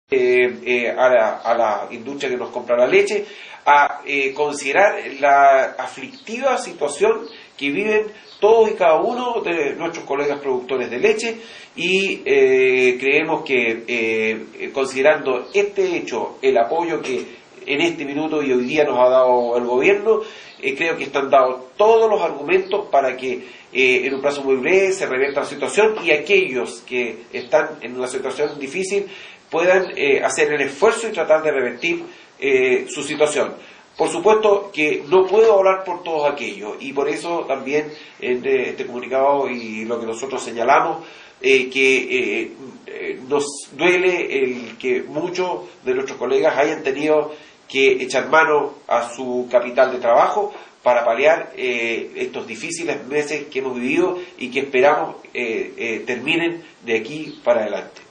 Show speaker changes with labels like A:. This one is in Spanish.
A: a la industria que nos compra la leche, a considerar la aflictiva situación que viven todos y cada uno de nuestros colegas productores de leche y creemos que considerando este hecho, el apoyo que en este minuto y hoy día nos ha dado el gobierno, creo que están dados todos los argumentos para que en un plazo muy breve se revierta la situación y aquellos que están en una situación difícil puedan hacer el esfuerzo y tratar de revertir su situación. Por supuesto que no puedo hablar por todos aquellos y por eso también en este comunicado y lo que nosotros señalamos que nos duele el que muchos de nuestros colegas hayan tenido que echar mano a su capital de trabajo para paliar estos difíciles meses que hemos vivido y que esperamos terminen de aquí para adelante.